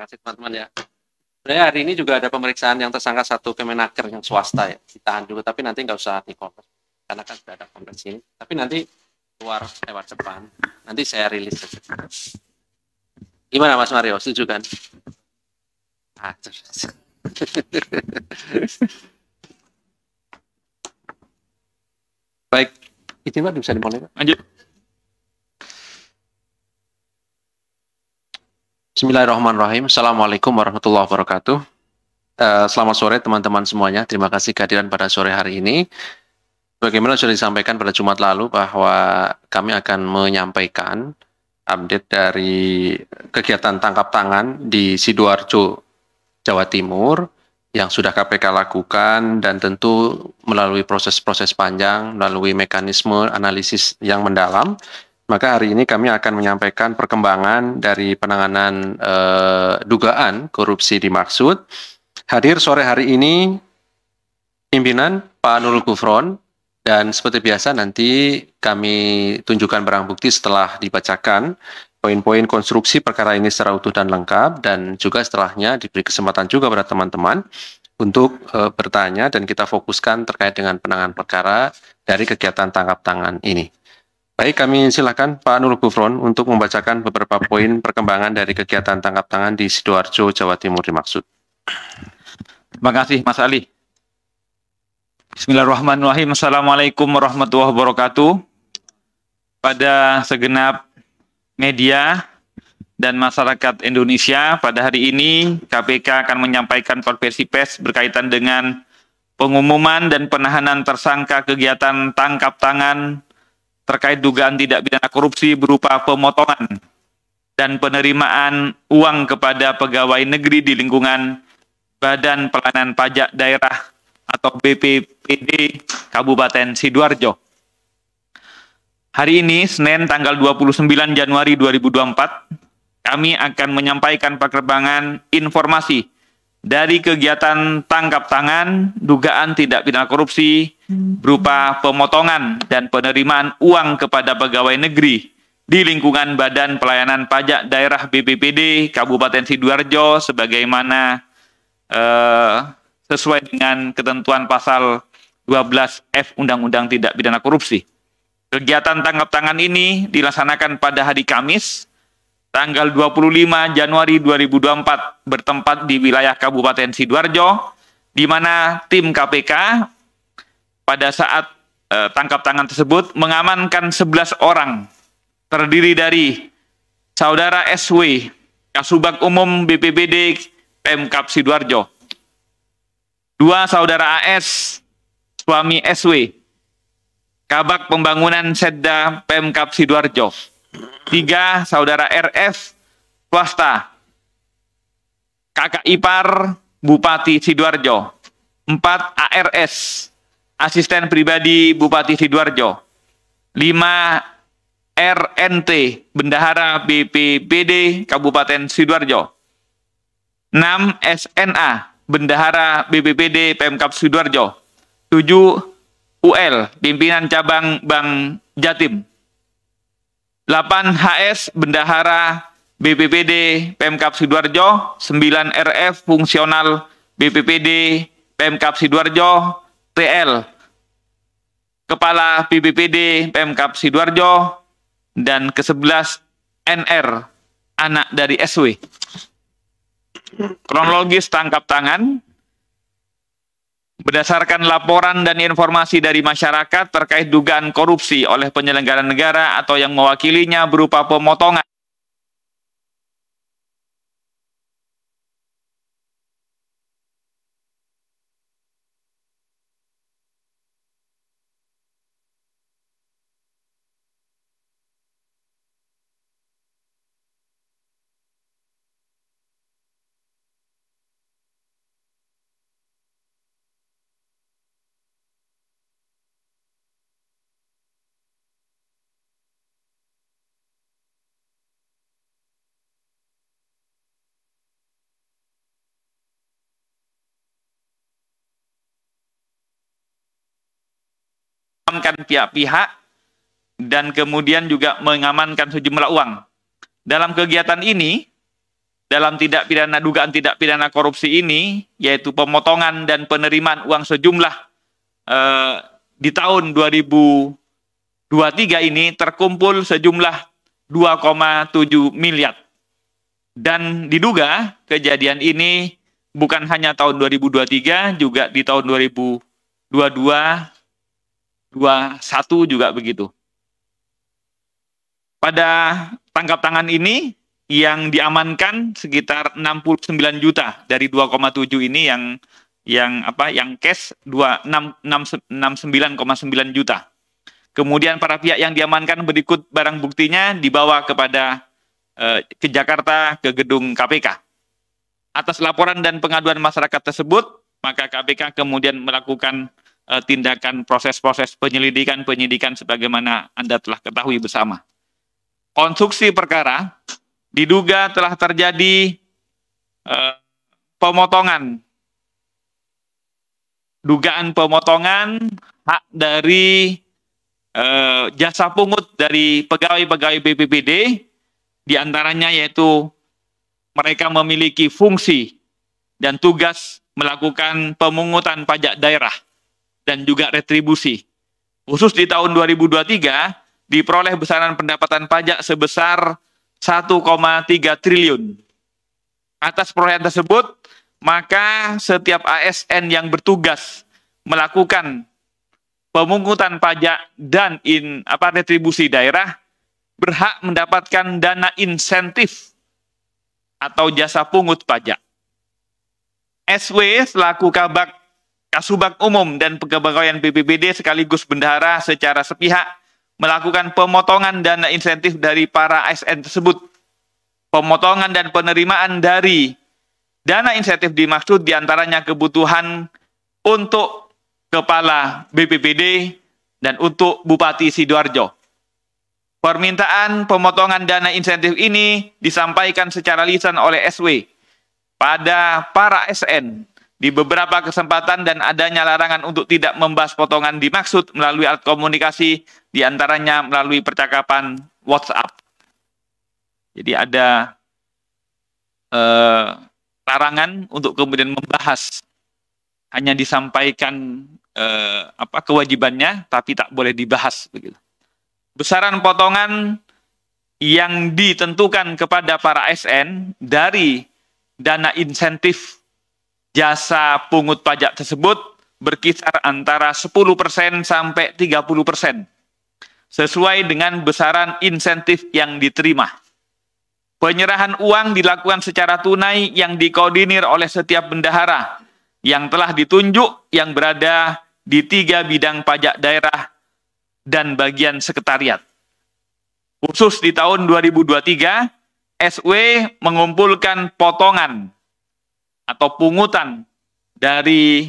kasih teman-teman ya. Sebenarnya hari ini juga ada pemeriksaan yang tersangka satu Kemenaker yang swasta ya, ditahan dulu, tapi nanti nggak usah di-cover, karena kan sudah ada konversi ini. Tapi nanti keluar lewat depan, nanti saya rilis saja. Gimana Mas Mario, setuju kan? Baik, izin Pak, bisa dimulai Pak. Lanjut. Bismillahirrahmanirrahim. Assalamualaikum warahmatullahi wabarakatuh. Selamat sore teman-teman semuanya. Terima kasih kehadiran pada sore hari ini. Bagaimana sudah disampaikan pada Jumat lalu bahwa kami akan menyampaikan update dari kegiatan tangkap tangan di Sidoarjo, Jawa Timur yang sudah KPK lakukan dan tentu melalui proses-proses panjang, melalui mekanisme analisis yang mendalam. Maka hari ini kami akan menyampaikan perkembangan dari penanganan dugaan korupsi dimaksud. Hadir sore hari ini pimpinan Pak Nurul Gufron, dan seperti biasa nanti kami tunjukkan barang bukti setelah dibacakan poin-poin konstruksi perkara ini secara utuh dan lengkap, dan juga setelahnya diberi kesempatan juga pada teman-teman untuk bertanya dan kita fokuskan terkait dengan penanganan perkara dari kegiatan tangkap tangan ini. Baik, kami silakan Pak Nurul Gufron untuk membacakan beberapa poin perkembangan dari kegiatan tangkap tangan di Sidoarjo, Jawa Timur dimaksud. Terima kasih Mas Ali. Bismillahirrahmanirrahim. Assalamualaikum warahmatullahi wabarakatuh. Pada segenap media dan masyarakat Indonesia, pada hari ini KPK akan menyampaikan konversi pers berkaitan dengan pengumuman dan penahanan tersangka kegiatan tangkap tangan terkait dugaan tidak pidana korupsi berupa pemotongan dan penerimaan uang kepada pegawai negeri di lingkungan Badan Pelayanan Pajak Daerah atau BPPD Kabupaten Sidoarjo. Hari ini, Senin tanggal 29 Januari 2024, kami akan menyampaikan perkembangan informasi dari kegiatan tangkap tangan dugaan tidak pidana korupsi berupa pemotongan dan penerimaan uang kepada pegawai negeri di lingkungan Badan Pelayanan Pajak Daerah BPPD Kabupaten Sidoarjo sebagaimana sesuai dengan ketentuan pasal 12F Undang-Undang Tidak Pidana Korupsi. Kegiatan tangkap tangan ini dilaksanakan pada hari Kamis tanggal 25 Januari 2024 bertempat di wilayah Kabupaten Sidoarjo, di mana tim KPK pada saat tangkap tangan tersebut mengamankan 11 orang, terdiri dari Saudara SW, Kasubag Umum BPBD Pemkab Sidoarjo, 2 Saudara AS, suami SW, Kabag Pembangunan Setda Pemkab Sidoarjo, 3 Saudara RF, swasta, kakak ipar Bupati Sidoarjo, 4 ARS, asisten pribadi Bupati Sidoarjo, 5 RNT, bendahara BPBD Kabupaten Sidoarjo, 6 SNA, bendahara BPBD Pemkab Sidoarjo, 7 UL, pimpinan cabang Bank Jatim, 8 HS, bendahara BPPD Pemkab Sidoarjo, 9 RF, fungsional BPPD Pemkab Sidoarjo, TL, Kepala BPPD Pemkab Sidoarjo, dan ke-11 NR, anak dari SW. Kronologis tangkap tangan, berdasarkan laporan dan informasi dari masyarakat terkait dugaan korupsi oleh penyelenggara negara atau yang mewakilinya berupa pemotongan pihak-pihak dan kemudian juga mengamankan sejumlah uang. Dalam kegiatan ini, dalam dugaan tidak pidana korupsi ini, yaitu pemotongan dan penerimaan uang sejumlah di tahun 2023 ini terkumpul sejumlah 2,7 miliar. Dan diduga kejadian ini bukan hanya tahun 2023, juga di tahun 2022, 2021 juga begitu. Pada tangkap tangan ini yang diamankan sekitar 69 juta dari 2,7 ini yang cash 69,9 juta. Kemudian para pihak yang diamankan berikut barang buktinya dibawa ke Jakarta ke gedung KPK. Atas laporan dan pengaduan masyarakat tersebut, maka KPK kemudian melakukan tindakan proses-proses penyidikan sebagaimana Anda telah ketahui bersama. Konstruksi perkara diduga telah terjadi dugaan pemotongan hak dari jasa pungut dari pegawai-pegawai BPBD, diantaranya yaitu mereka memiliki fungsi dan tugas melakukan pemungutan pajak daerah dan juga retribusi. Khusus di tahun 2023, diperoleh besaran pendapatan pajak sebesar 1,3 triliun. Atas perolehan tersebut, maka setiap ASN yang bertugas melakukan pemungutan pajak dan retribusi daerah berhak mendapatkan dana insentif atau jasa pungut pajak. SW selaku Kasubag Umum dan Kepegawaian BPBD sekaligus bendahara secara sepihak melakukan pemotongan dana insentif dari para ASN tersebut. Pemotongan dan penerimaan dari dana insentif dimaksud diantaranya kebutuhan untuk Kepala BPBD dan untuk Bupati Sidoarjo. Permintaan pemotongan dana insentif ini disampaikan secara lisan oleh SW pada para ASN di beberapa kesempatan dan adanya larangan untuk tidak membahas potongan dimaksud melalui alat komunikasi, diantaranya melalui percakapan WhatsApp. Jadi ada larangan untuk kemudian membahas, hanya disampaikan kewajibannya, tapi tak boleh dibahas begitu. Besaran potongan yang ditentukan kepada para ASN dari dana insentif jasa pungut pajak tersebut berkisar antara 10% sampai 30%, sesuai dengan besaran insentif yang diterima. Penyerahan uang dilakukan secara tunai yang dikoordinir oleh setiap bendahara yang telah ditunjuk yang berada di 3 bidang pajak daerah dan bagian sekretariat. Khusus di tahun 2023, SW mengumpulkan potongan atau pungutan dari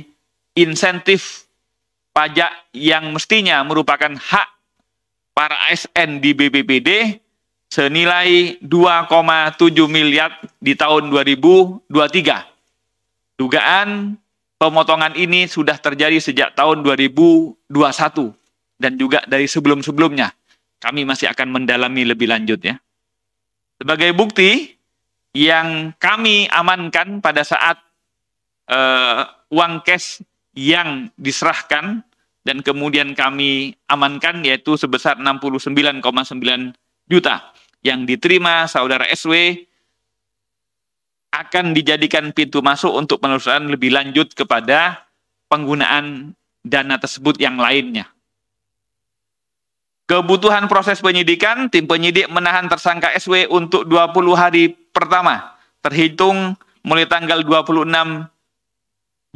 insentif pajak yang mestinya merupakan hak para ASN di BPBD senilai 2,7 miliar di tahun 2023. Dugaan pemotongan ini sudah terjadi sejak tahun 2021 dan juga dari sebelum-sebelumnya. Kami masih akan mendalami lebih lanjut ya. Sebagai bukti yang kami amankan pada saat uang cash yang diserahkan dan kemudian kami amankan yaitu sebesar 69,9 juta yang diterima saudara SW akan dijadikan pintu masuk untuk penelusuran lebih lanjut kepada penggunaan dana tersebut yang lainnya. Kebutuhan proses penyidikan, tim penyidik menahan tersangka SW untuk 20 hari pertama, terhitung mulai tanggal 26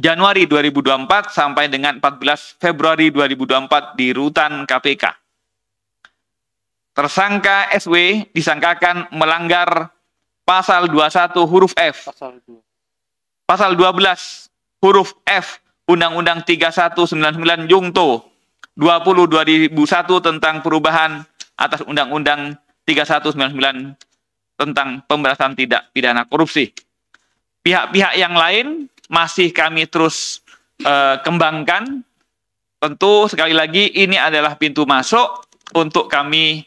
Januari 2024 sampai dengan 14 Februari 2024 di rutan KPK. Tersangka SW disangkakan melanggar pasal 21 huruf F, pasal 12 huruf F Undang-Undang 3199 Jungto 20/2001 tentang perubahan atas Undang-Undang 3199 tentang pemberantasan tidak pidana korupsi. Pihak-pihak yang lain masih kami terus kembangkan. Tentu sekali lagi ini adalah pintu masuk untuk kami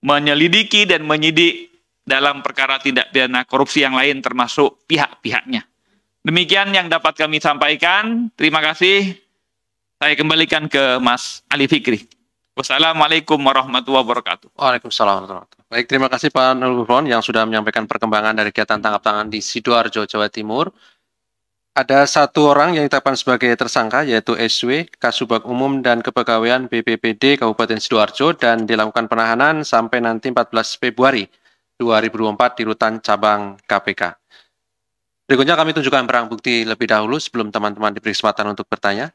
menyelidiki dan menyidik dalam perkara tindak pidana korupsi yang lain termasuk pihak-pihaknya. Demikian yang dapat kami sampaikan. Terima kasih. Saya kembalikan ke Mas Ali Fikri. Wassalamualaikum warahmatullahi wabarakatuh. Waalaikumsalam warahmatullahi wabarakatuh. Baik, terima kasih Pak Nurul Gufron yang sudah menyampaikan perkembangan dari kegiatan tangkap tangan di Sidoarjo, Jawa Timur. Ada satu orang yang ditetapkan sebagai tersangka, yaitu SW, Kasubag Umum dan Kepegawaian BPPD Kabupaten Sidoarjo, dan dilakukan penahanan sampai nanti 14 Februari 2024 di Rutan Cabang KPK. Berikutnya kami tunjukkan barang bukti lebih dahulu sebelum teman-teman diberi kesempatan untuk bertanya.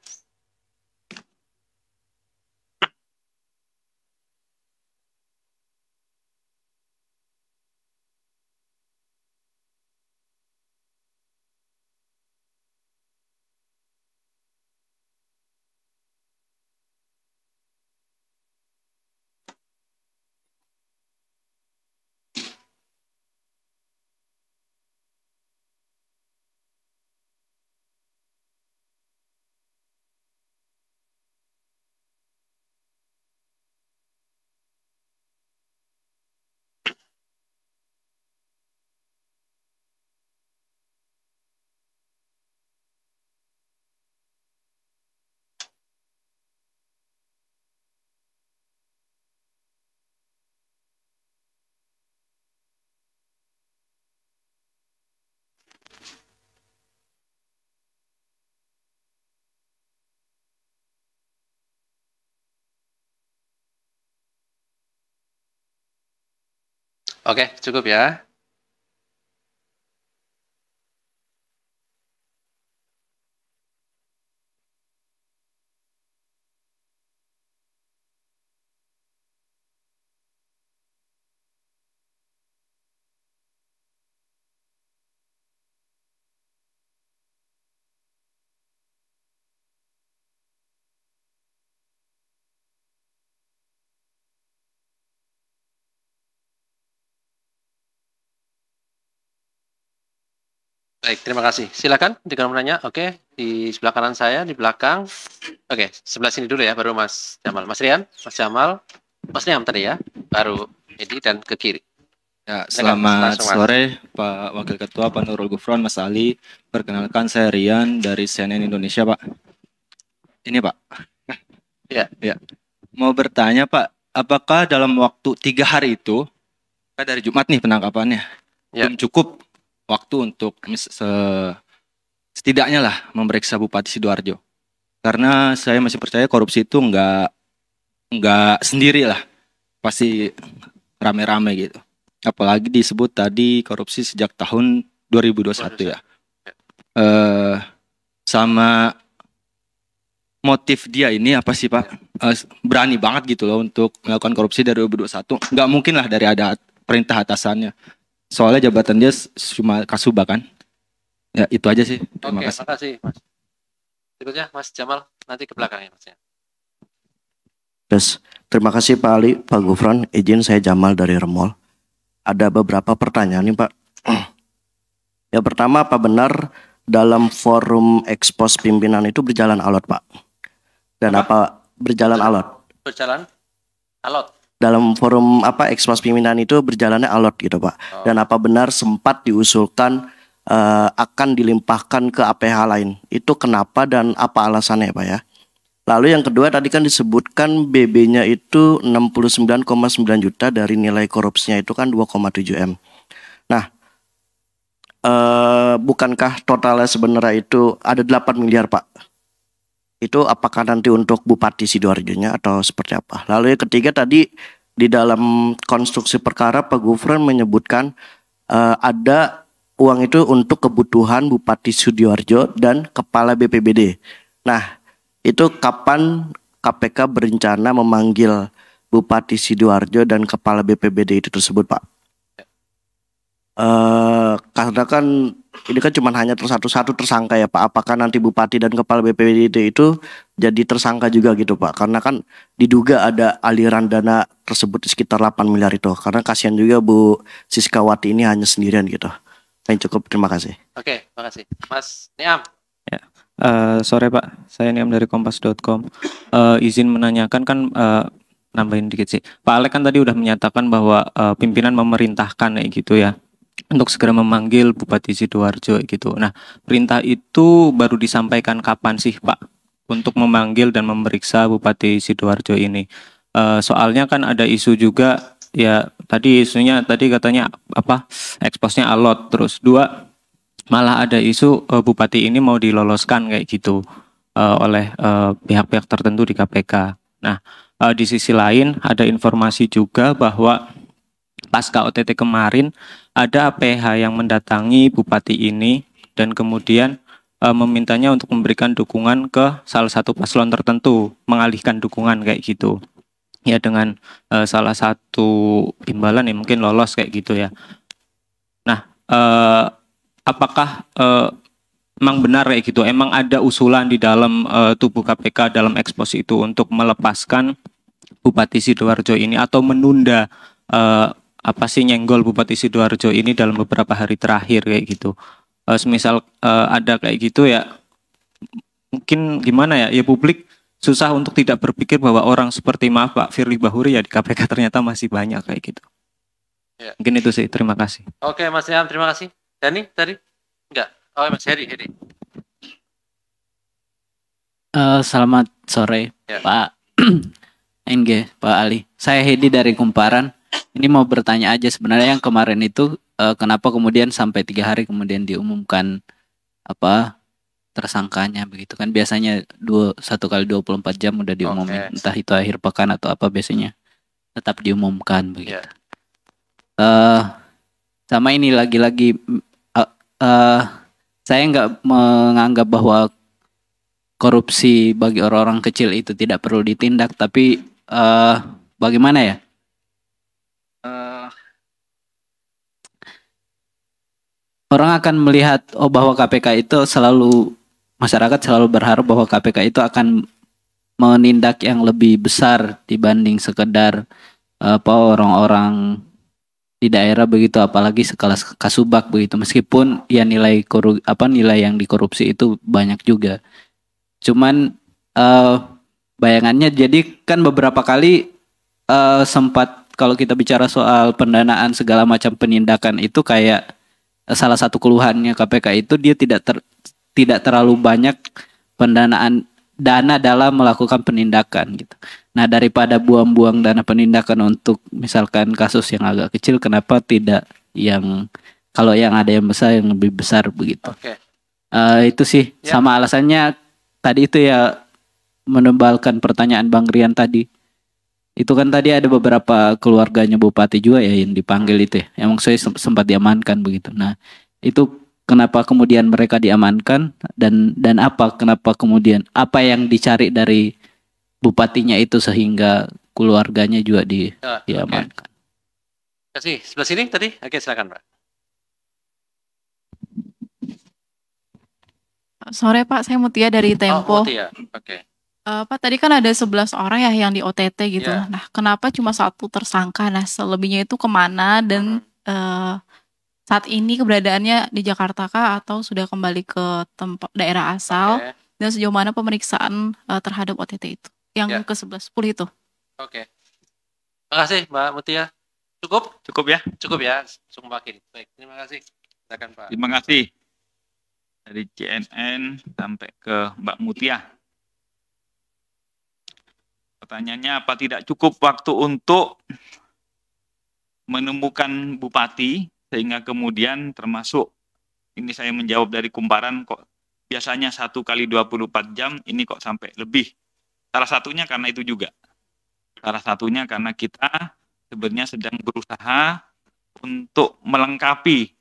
Oke, cukup ya. Baik, terima kasih. Silakan dengan menanya. Oke, di sebelah kanan saya, di belakang. Oke, sebelah sini dulu ya, baru Mas Jamal. Mas Rian, Mas Jamal, Mas Niam tadi ya, baru Edi dan ke kiri. Ya, selamat sore Pak Wakil Ketua, Pak Nurul Gufron, Mas Ali. Perkenalkan saya Rian dari CNN Indonesia, Pak. Ini Pak. Ya. Mau bertanya Pak, apakah dalam waktu 3 hari itu, dari Jumat nih penangkapannya, belum cukup waktu untuk setidaknya lah memeriksa Bupati Sidoarjo? Karena saya masih percaya korupsi itu nggak sendiri lah, pasti rame-rame gitu. Apalagi disebut tadi korupsi sejak tahun 2021 ya. Sama motif dia ini apa sih Pak? Berani banget gitu loh untuk melakukan korupsi dari 2021. Nggak mungkin lah dari ada perintah atasannya. Soalnya jabatan dia cuma Kasubag kan. Ya itu aja sih. Terima kasih Mas. Berikutnya Mas Jamal, nanti ke belakangnya Mas. Yes. Terima kasih Pak Ali, Pak Gufron. Izin saya Jamal dari Remol. Ada beberapa pertanyaan nih Pak. Yang pertama, apa benar dalam forum ekspos pimpinan itu berjalan alot Pak? Dan apa berjalan alot? Berjalan alot. Dalam forum ekspos pimpinan itu berjalannya alot gitu Pak. Dan apa benar sempat diusulkan akan dilimpahkan ke APH lain? Itu kenapa dan apa alasannya Pak ya? Lalu yang kedua tadi kan disebutkan BB-nya itu 69,9 juta dari nilai korupsinya itu kan 2,7 M. Nah, bukankah totalnya sebenarnya itu ada 8 miliar Pak? Itu apakah nanti untuk Bupati Sidoarjo-nya atau seperti apa? Lalu yang ketiga tadi di dalam konstruksi perkara Pak Gufron menyebutkan ada uang itu untuk kebutuhan Bupati Sidoarjo dan Kepala BPBD. Nah, itu kapan KPK berencana memanggil Bupati Sidoarjo dan Kepala BPBD itu tersebut Pak? Karena kan ini kan cuma hanya satu tersangka ya Pak. Apakah nanti Bupati dan Kepala BPBD itu jadi tersangka juga gitu Pak? Karena kan diduga ada aliran dana tersebut sekitar 8 miliar itu. Karena kasihan juga Bu Siskawati ini hanya sendirian gitu. Yang cukup, terima kasih. Oke, terima kasih. Mas Niam. Ya. Sore Pak, saya Niam dari kompas.com. Izin menanyakan kan nambahin dikit sih. Pak Alek kan tadi udah menyatakan bahwa pimpinan memerintahkan kayak gitu ya untuk segera memanggil Bupati Sidoarjo gitu. Nah, perintah itu baru disampaikan kapan sih Pak untuk memanggil dan memeriksa Bupati Sidoarjo ini? Soalnya kan ada isu juga ya, tadi isunya tadi katanya apa, eksposnya alot, terus dua malah ada isu Bupati ini mau diloloskan kayak gitu oleh pihak-pihak tertentu di KPK. Nah, di sisi lain ada informasi juga bahwa pasca OTT kemarin ada PH yang mendatangi Bupati ini dan kemudian memintanya untuk memberikan dukungan ke salah satu paslon tertentu, mengalihkan dukungan kayak gitu. Ya dengan salah satu imbalan ya mungkin lolos kayak gitu ya. Nah, apakah emang benar kayak gitu? Emang ada usulan di dalam tubuh KPK dalam ekspos itu untuk melepaskan Bupati Sidoarjo ini atau menunda apa sih nyenggol Bupati Sidoarjo ini dalam beberapa hari terakhir kayak gitu. Semisal ada kayak gitu ya, mungkin gimana ya? Ya publik susah untuk tidak berpikir bahwa orang seperti maaf Pak Firly Bahuri ya di KPK ternyata masih banyak kayak gitu. Ya. Mungkin itu sih. Terima kasih. Oke Mas Ilham, terima kasih. Dani tadi enggak? Oh Mas Hedi. Selamat sore ya. Pak NG, Pak Ali. Saya Hedi dari Kumparan. Ini mau bertanya aja sebenarnya yang kemarin itu kenapa kemudian sampai 3 hari kemudian diumumkan apa tersangkanya begitu kan, biasanya 1 kali 24 jam udah diumumin. Entah itu akhir pekan atau apa, biasanya tetap diumumkan begitu. Sama ini lagi-lagi saya nggak menganggap bahwa korupsi bagi orang-orang kecil itu tidak perlu ditindak, tapi bagaimana ya? Orang akan melihat bahwa KPK itu masyarakat selalu berharap bahwa KPK itu akan menindak yang lebih besar dibanding sekedar orang-orang di daerah begitu, apalagi sekelas Kasubag begitu, meskipun ya nilai yang dikorupsi itu banyak juga. Cuman bayangannya jadi kan beberapa kali sempat kalau kita bicara soal pendanaan segala macam penindakan itu kayak salah satu keluhannya KPK itu dia tidak terlalu banyak dana dalam melakukan penindakan gitu. Nah, daripada buang-buang dana penindakan untuk misalkan kasus yang agak kecil, kenapa tidak kalau yang ada yang besar yang lebih besar begitu. Itu sih sama alasannya tadi itu ya, menebalkan pertanyaan Bang Rian tadi. Itu kan tadi ada beberapa keluarganya bupati juga ya yang dipanggil itu ya. Emang saya sempat diamankan begitu. Nah, itu kenapa kemudian mereka diamankan dan kenapa kemudian apa yang dicari dari bupatinya itu sehingga keluarganya juga diamankan. Kasih sebelah sini tadi. Oke, silakan Pak. Sore Pak, saya Mutia dari Tempo. Oh, Mutia. Oke. Pak, tadi kan ada 11 orang ya yang di OTT gitu. Nah, kenapa cuma 1 tersangka? Nah, selebihnya itu kemana dan saat ini keberadaannya di Jakarta kah atau sudah kembali ke tempat daerah asal? Dan sejauh mana pemeriksaan terhadap OTT itu? Yang ke-11 itu. Oke. Terima kasih Mbak Mutia. Cukup? Cukup ya? Cukup ya. Cukup makin. Baik, terima kasih. Silakan Pak. Terima kasih. Dari CNN sampai ke Mbak Mutia. Pertanyaannya, apa tidak cukup waktu untuk menemukan bupati sehingga kemudian termasuk ini saya menjawab dari Kumparan kok biasanya 1 kali 24 jam ini kok sampai lebih. Salah satunya karena itu juga. Salah satunya karena kita sebenarnya sedang berusaha untuk melengkapi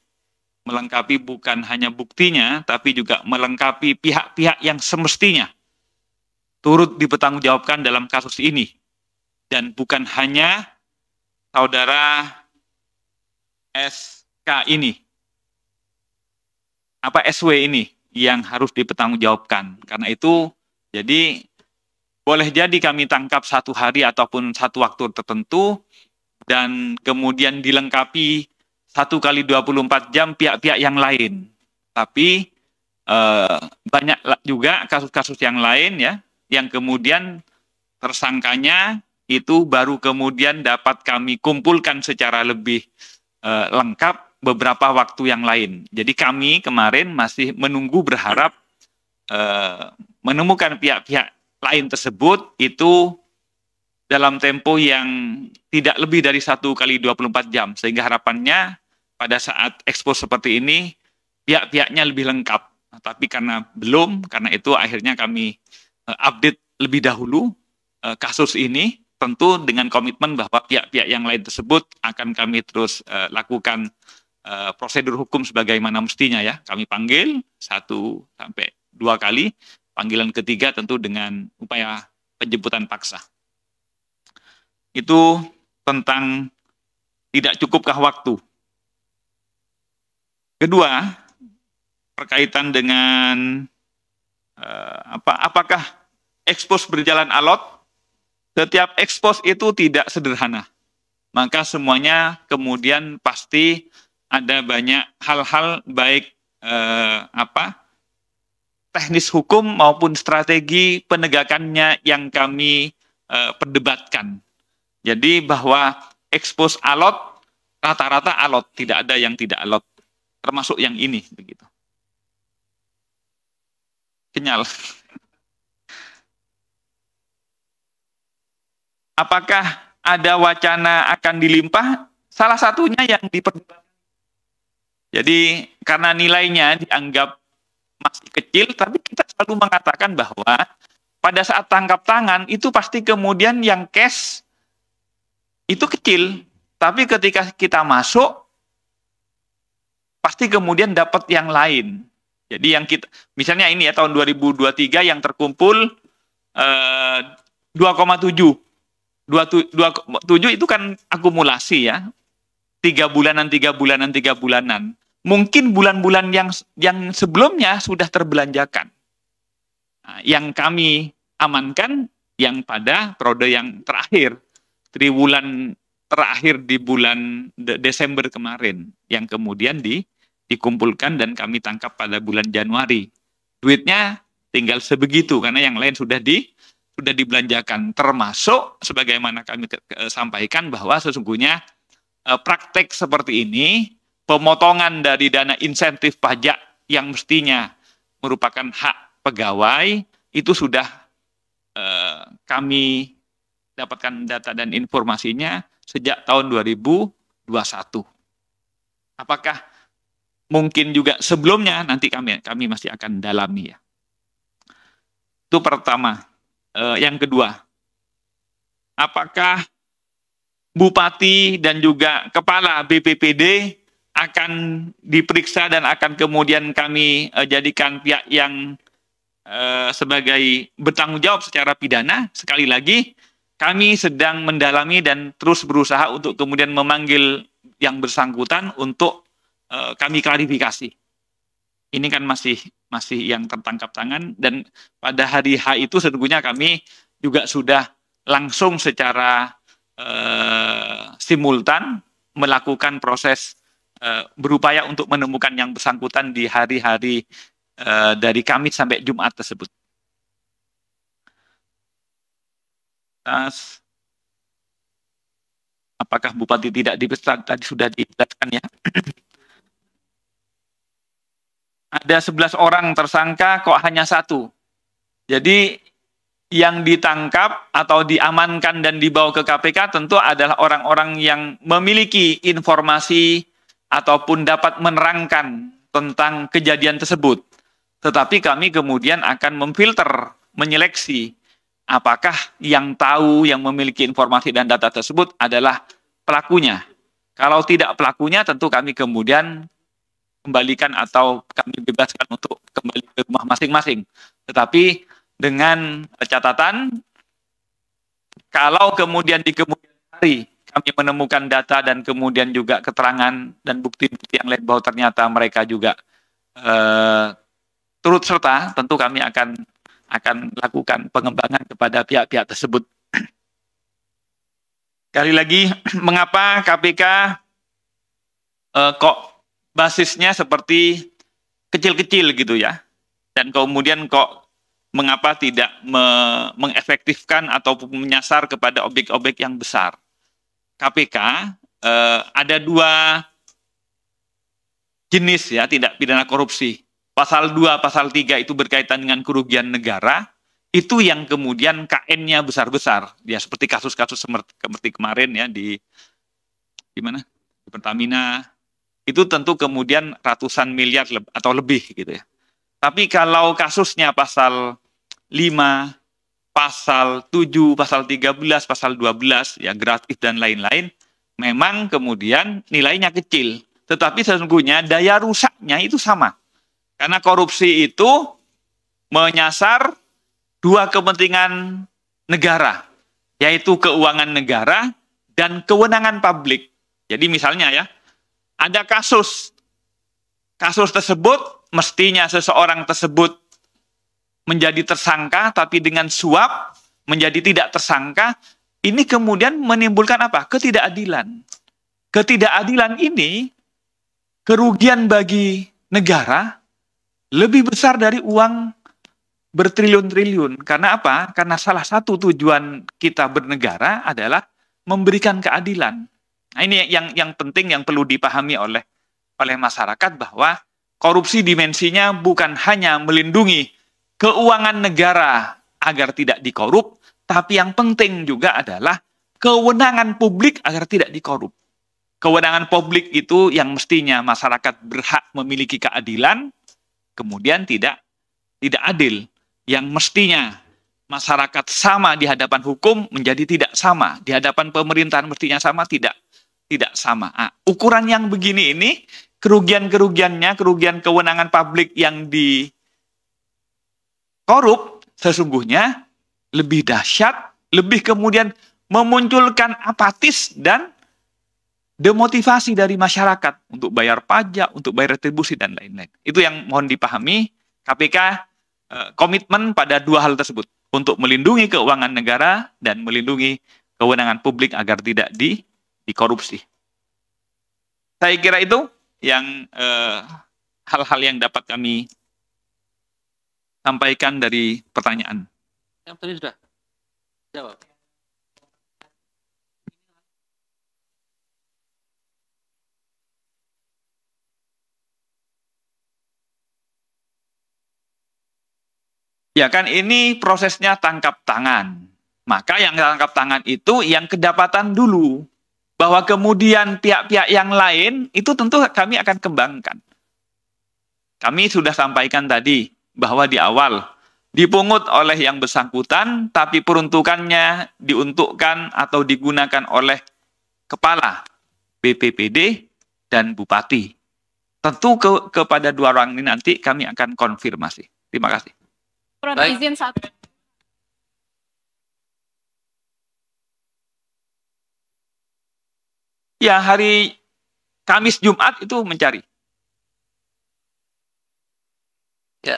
bukan hanya buktinya tapi juga melengkapi pihak-pihak yang semestinya turut dipertanggungjawabkan dalam kasus ini. Dan bukan hanya saudara SK ini, SW ini yang harus dipertanggungjawabkan. Karena itu, jadi boleh jadi kami tangkap 1 hari ataupun 1 waktu tertentu, dan kemudian dilengkapi 1 kali 24 jam pihak-pihak yang lain. Tapi banyak juga kasus-kasus yang lain ya, yang kemudian tersangkanya itu baru kemudian dapat kami kumpulkan secara lebih lengkap beberapa waktu yang lain. Jadi kami kemarin masih menunggu berharap menemukan pihak-pihak lain tersebut itu dalam tempo yang tidak lebih dari 1 kali 24 jam. Sehingga harapannya pada saat ekspos seperti ini, pihak-pihaknya lebih lengkap. Nah, tapi karena belum, karena itu akhirnya kami update lebih dahulu kasus ini, tentu dengan komitmen bahwa pihak-pihak yang lain tersebut akan kami terus lakukan prosedur hukum sebagaimana mestinya ya. Kami panggil 1 sampai 2 kali, panggilan ketiga tentu dengan upaya penjemputan paksa. Itu tentang tidak cukupkah waktu. Kedua, berkaitan dengan apakah ekspos berjalan alot? Setiap ekspos itu tidak sederhana. Maka semuanya kemudian pasti ada banyak hal-hal baik teknis hukum maupun strategi penegakannya yang kami perdebatkan. Jadi bahwa ekspos alot, rata-rata alot, tidak ada yang tidak alot, termasuk yang ini, begitu. Kenyal. Apakah ada wacana akan dilimpah? Salah satunya yang diperdebatkan. Jadi karena nilainya dianggap masih kecil, tapi kita selalu mengatakan bahwa pada saat tangkap tangan itu pasti kemudian yang cash itu kecil, tapi ketika kita masuk pasti kemudian dapat yang lain. Jadi yang kita, misalnya ini ya tahun 2023 yang terkumpul 2,7. 2,7 itu kan akumulasi ya. 3 bulanan. Mungkin bulan-bulan yang sebelumnya sudah terbelanjakan. Nah, yang kami amankan yang pada periode yang terakhir. Triwulan terakhir di bulan Desember kemarin yang kemudian dikumpulkan dan kami tangkap pada bulan Januari. Duitnya tinggal sebegitu karena yang lain sudah dibelanjakan, termasuk sebagaimana kami sampaikan bahwa sesungguhnya praktek seperti ini, pemotongan dari dana insentif pajak yang mestinya merupakan hak pegawai itu sudah kami dapatkan data dan informasinya sejak tahun 2021. Apakah mungkin juga sebelumnya, nanti kami masih akan dalami ya. Itu pertama. Yang kedua, apakah Bupati dan juga Kepala BPPD akan diperiksa dan akan kemudian kami jadikan pihak yang sebagai bertanggung jawab secara pidana? Sekali lagi, kami sedang mendalami dan terus berusaha untuk kemudian memanggil yang bersangkutan untuk kami klarifikasi. Ini kan masih yang tertangkap tangan, dan pada hari H itu sesungguhnya kami juga sudah langsung secara simultan melakukan proses berupaya untuk menemukan yang bersangkutan di hari-hari dari Kamis sampai Jumat tersebut. Apakah Bupati tidak diperiksa? Tadi sudah dijelaskan ya. Ada 11 orang tersangka, kok hanya 1. Jadi yang ditangkap atau diamankan dan dibawa ke KPK tentu adalah orang-orang yang memiliki informasi ataupun dapat menerangkan tentang kejadian tersebut. Tetapi kami kemudian akan memfilter, menyeleksi apakah yang tahu, yang memiliki informasi dan data tersebut adalah pelakunya. Kalau tidak pelakunya, tentu kami kemudian kembalikan atau kami bebaskan untuk kembali ke rumah masing-masing. Tetapi dengan catatan, kalau kemudian di kemudian hari kami menemukan data dan kemudian juga keterangan dan bukti-bukti yang lain bahwa ternyata mereka juga turut serta, tentu kami akan lakukan pengembangan kepada pihak-pihak tersebut. Sekali lagi, mengapa KPK kok basisnya seperti kecil-kecil gitu ya, dan kemudian kok mengapa tidak mengefektifkan ataupun menyasar kepada objek-objek yang besar. KPK ada dua jenis ya tindak pidana korupsi. Pasal 2, pasal 3 itu berkaitan dengan kerugian negara, itu yang kemudian KN-nya besar-besar. Ya seperti kasus-kasus seperti kemarin ya di mana? Di Pertamina. Itu tentu kemudian ratusan miliar atau lebih gitu ya. Tapi kalau kasusnya pasal 5, pasal 7, pasal 13, pasal 12 ya gratis dan lain-lain, memang kemudian nilainya kecil. Tetapi sesungguhnya daya rusaknya itu sama. Karena korupsi itu menyasar dua kepentingan negara, yaitu keuangan negara dan kewenangan publik. Jadi misalnya ya, ada kasus tersebut mestinya seseorang tersebut menjadi tersangka, tapi dengan suap menjadi tidak tersangka, ini kemudian menimbulkan apa? Ketidakadilan. Ketidakadilan ini kerugian bagi negara lebih besar dari uang bertriliun-triliun. Karena apa? Karena salah satu tujuan kita bernegara adalah memberikan keadilan. Nah, ini yang penting yang perlu dipahami oleh masyarakat, bahwa korupsi dimensinya bukan hanya melindungi keuangan negara agar tidak dikorup, tapi yang penting juga adalah kewenangan publik agar tidak dikorup. Kewenangan publik itu yang mestinya masyarakat berhak memiliki keadilan, kemudian tidak adil. Yang mestinya masyarakat sama di hadapan hukum menjadi tidak sama. Di hadapan pemerintahan mestinya sama, tidak sama. Nah, ukuran yang begini ini, kerugian-kerugiannya, kerugian kewenangan publik yang dikorup, sesungguhnya lebih dahsyat, lebih kemudian memunculkan apatis dan demotivasi dari masyarakat untuk bayar pajak, untuk bayar retribusi, dan lain-lain. Itu yang mohon dipahami. KPK komitmen pada dua hal tersebut, untuk melindungi keuangan negara dan melindungi kewenangan publik agar tidak dikorupsi. Saya kira itu yang hal-hal yang dapat kami sampaikan dari pertanyaan. Yang tadi sudah jawab. Ya kan ini prosesnya tangkap tangan. Maka yang tangkap tangan itu yang kedapatan dulu. Bahwa kemudian pihak-pihak yang lain itu tentu kami akan kembangkan. Kami sudah sampaikan tadi bahwa di awal dipungut oleh yang bersangkutan, tapi peruntukannya diuntukkan atau digunakan oleh kepala BPPD dan bupati. Tentu kepada dua orang ini nanti kami akan konfirmasi. Terima kasih. Baik. Izin satu. Ya, hari Kamis Jumat itu mencari. Ya.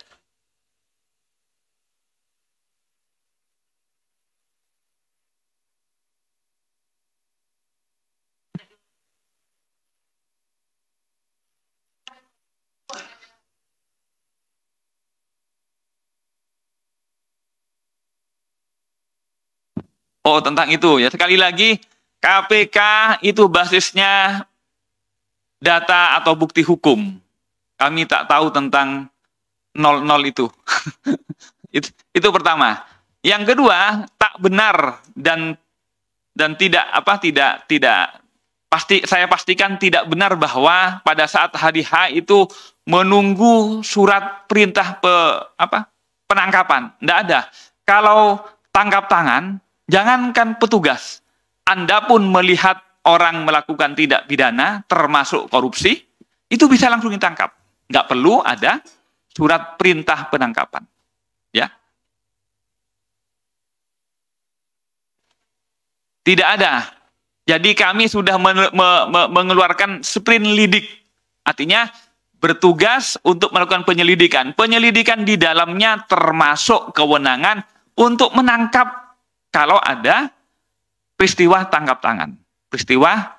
Oh, tentang itu ya. Sekali lagi, KPK itu basisnya data atau bukti hukum. Kami tak tahu tentang 00 itu. Itu pertama. Yang kedua, tak benar dan tidak pasti saya pastikan tidak benar bahwa pada saat hari H itu menunggu surat perintah penangkapan. Tidak ada. Kalau tangkap tangan, jangankan petugas, Anda pun melihat orang melakukan tindak pidana, termasuk korupsi, itu bisa langsung ditangkap. Nggak perlu ada surat perintah penangkapan. Ya. Tidak ada. Jadi kami sudah mengeluarkan sprinlidik. Artinya bertugas untuk melakukan penyelidikan. Penyelidikan di dalamnya termasuk kewenangan untuk menangkap kalau ada peristiwa tangkap tangan. Peristiwa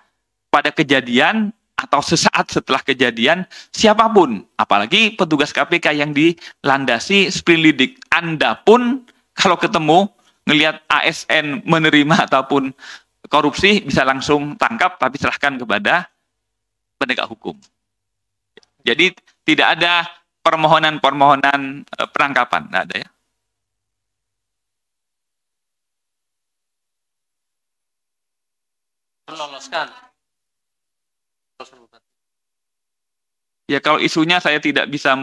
pada kejadian atau sesaat setelah kejadian siapapun, apalagi petugas KPK yang dilandasi sprindik. Anda pun kalau ketemu ngelihat ASN menerima ataupun korupsi bisa langsung tangkap, tapi serahkan kepada penegak hukum. Jadi tidak ada permohonan penangkapan, tidak ada ya. Meloloskan. Ya kalau isunya saya tidak bisa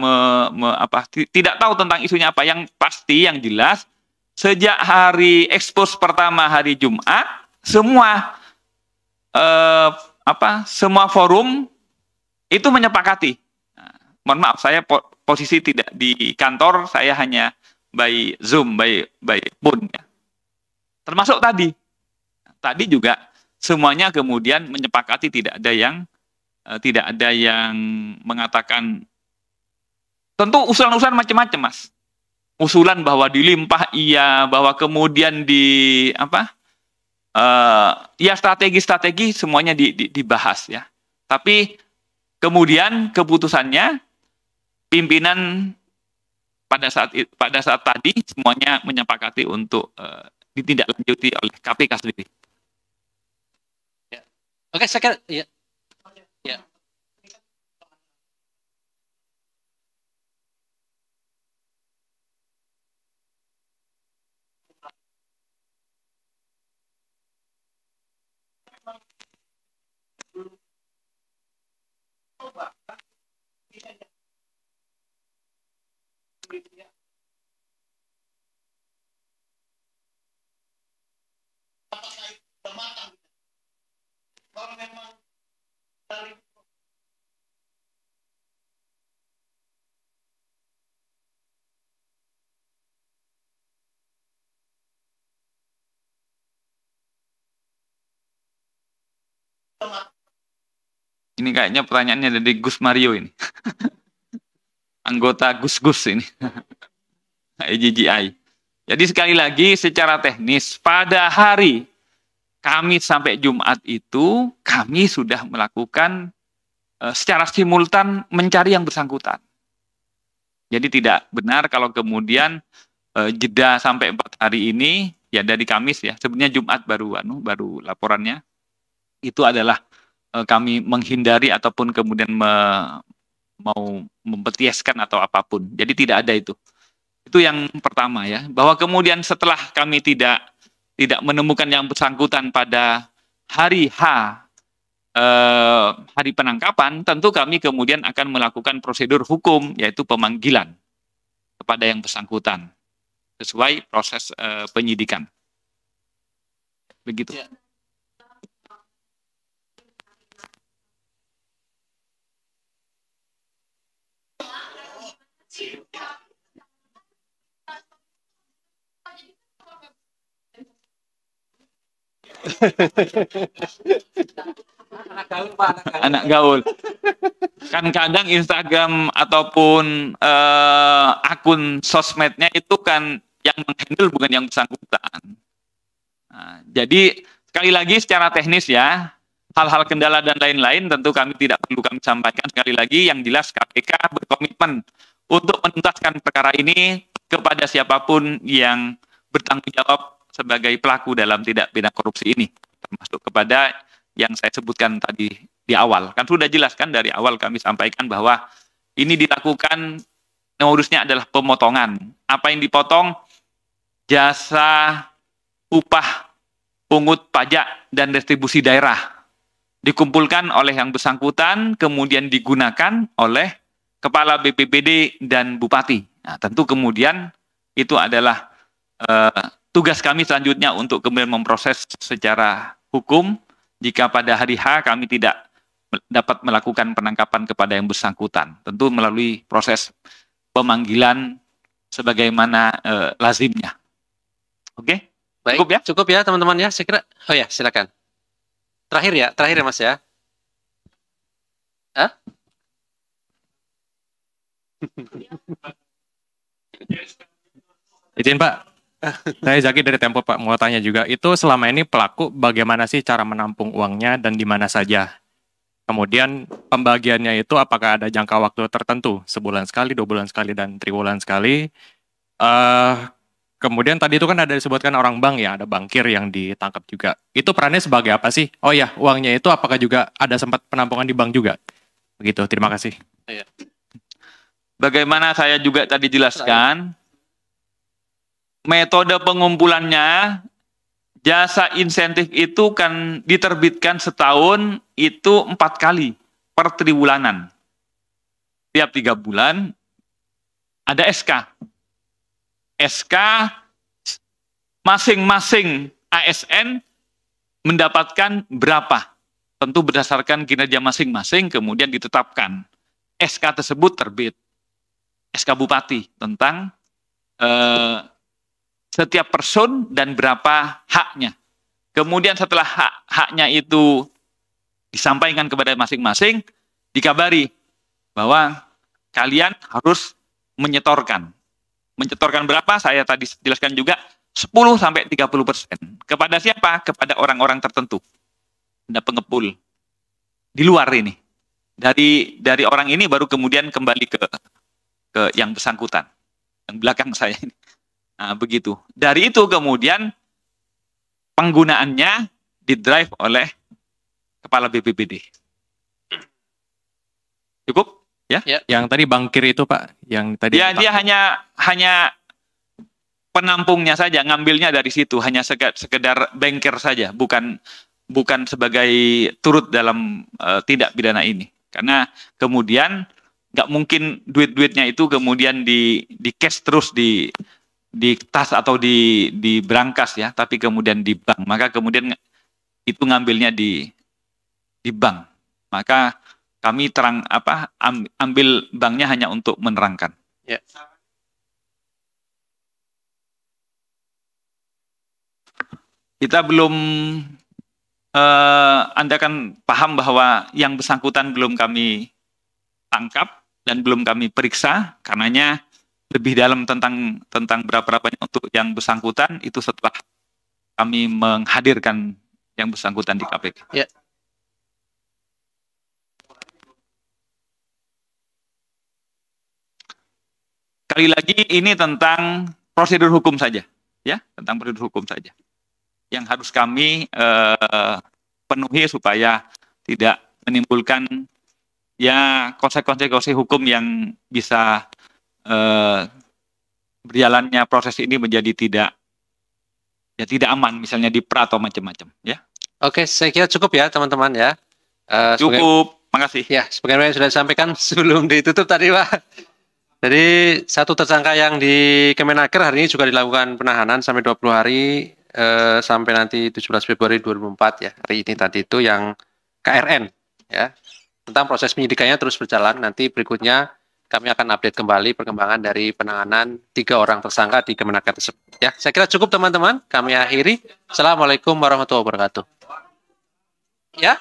tidak tahu tentang isunya apa. Yang pasti yang jelas sejak hari ekspos pertama hari Jumat semua semua forum itu menyepakati. Nah, mohon maaf saya posisi tidak di kantor, saya hanya by Zoom, by phone ya. Termasuk tadi. Tadi juga semuanya kemudian menyepakati, tidak ada yang mengatakan, tentu usulan-usulan macam-macam Mas. Usulan bahwa dilimpah iya, bahwa kemudian ya strategi-strategi semuanya dibahas ya. Tapi kemudian keputusannya pimpinan pada saat tadi semuanya menyepakati untuk ditindaklanjuti oleh KPK sendiri. Oke, saya kira ya. Ya. Ini kayaknya pertanyaannya dari Gus Mario ini. Anggota Gus-Gus ini. EJGI. Jadi sekali lagi secara teknis pada hari Kamis sampai Jumat itu kami sudah melakukan secara simultan mencari yang bersangkutan. Jadi tidak benar kalau kemudian jeda sampai 4 hari ini ya dari Kamis ya. Sebenarnya Jumat baru laporannya. Itu adalah kami menghindari ataupun kemudian mau mempetieskan atau apapun. Jadi tidak ada itu. Itu yang pertama ya. Bahwa kemudian setelah kami tidak menemukan yang bersangkutan pada hari hari penangkapan, tentu kami kemudian akan melakukan prosedur hukum, yaitu pemanggilan kepada yang bersangkutan sesuai proses penyidikan. Begitu. Ya. Anak gaul. Kan kadang Instagram ataupun akun sosmednya itu kan yang menghandle bukan yang bersangkutan. Nah, jadi sekali lagi secara teknis ya, hal-hal kendala dan lain-lain tentu kami tidak perlu kami sampaikan. Sekali lagi yang jelas KPK berkomitmen untuk menuntaskan perkara ini kepada siapapun yang bertanggung jawab sebagai pelaku dalam tindak pidana korupsi ini, termasuk kepada yang saya sebutkan tadi di awal. Kan sudah jelas kan dari awal kami sampaikan bahwa ini dilakukan modusnya adalah pemotongan. Apa yang dipotong? Jasa, upah, pungut pajak, dan distribusi daerah. Dikumpulkan oleh yang bersangkutan, kemudian digunakan oleh Kepala BPBD dan Bupati. Nah, tentu kemudian itu adalah tugas kami selanjutnya untuk kemudian memproses secara hukum jika pada hari H kami tidak dapat melakukan penangkapan kepada yang bersangkutan. Tentu melalui proses pemanggilan sebagaimana lazimnya. Oke? Baik, cukup ya teman-teman ya. Saya kira, oh ya silakan. Terakhir ya Mas ya. Hah? Izin Pak. Saya Zaki dari Tempo Pak, mau tanya juga, itu selama ini pelaku bagaimana sih cara menampung uangnya dan di mana saja? Kemudian pembagiannya itu apakah ada jangka waktu tertentu, sebulan sekali, 2 bulan sekali, dan 3 bulan sekali. Kemudian tadi itu kan ada disebutkan orang bank ya, ada bankir yang ditangkap juga. Itu perannya sebagai apa sih? Oh ya, uangnya itu apakah juga ada sempat penampungan di bank juga? Begitu, terima kasih. Bagaimana saya juga tadi jelaskan, metode pengumpulannya, jasa insentif itu kan diterbitkan setahun itu 4 kali per triwulanan. Tiap 3 bulan ada SK. SK masing-masing ASN mendapatkan berapa. Tentu berdasarkan kinerja masing-masing kemudian ditetapkan. SK tersebut terbit. SK Bupati tentang setiap person dan berapa haknya. Kemudian setelah haknya itu disampaikan kepada masing-masing, dikabari bahwa kalian harus menyetorkan. Menyetorkan berapa? Saya tadi jelaskan juga 10-30%. Kepada siapa? Kepada orang-orang tertentu. Ada pengepul. Di luar ini. Dari orang ini baru kemudian kembali ke yang bersangkutan. Yang belakang saya ini. Nah, begitu. Dari itu kemudian penggunaannya didrive oleh Kepala BPBD. Cukup? Ya? Yang tadi bankir itu Pak, yang tadi. Ya, dia hanya penampungnya saja, ngambilnya dari situ, hanya sekedar bankir saja, bukan sebagai turut dalam tindak pidana ini. Karena kemudian nggak mungkin duit-duitnya itu kemudian di cash terus di tas atau di brankas ya, tapi kemudian di bank. Maka kemudian itu ngambilnya di bank. Maka kami ambil banknya hanya untuk menerangkan. Ya. Kita belum Anda kan paham bahwa yang bersangkutan belum kami tangkap dan belum kami periksa, karenanya lebih dalam tentang berapa-berapanya untuk yang bersangkutan itu setelah kami menghadirkan yang bersangkutan di KPK. Ya. Sekali lagi ini tentang prosedur hukum saja, ya, tentang prosedur hukum saja yang harus kami penuhi supaya tidak menimbulkan ya konsekuensi hukum yang bisa berjalannya proses ini menjadi tidak aman, misalnya dipra atau macam-macam, ya. Oke, saya kira cukup ya teman-teman ya. Cukup, makasih. Ya, sebagaimana yang sudah disampaikan sebelum ditutup tadi Pak. Jadi satu tersangka yang di Kemenaker hari ini juga dilakukan penahanan sampai 20 hari sampai nanti 17 Februari 2004 ya. Hari ini tadi itu yang KRN ya. Tentang proses penyidikannya terus berjalan. Nanti berikutnya kami akan update kembali perkembangan dari penanganan 3 orang tersangka di Kemenaker tersebut. Ya, saya kira cukup teman-teman. Kami akhiri. Assalamualaikum warahmatullahi wabarakatuh. Ya.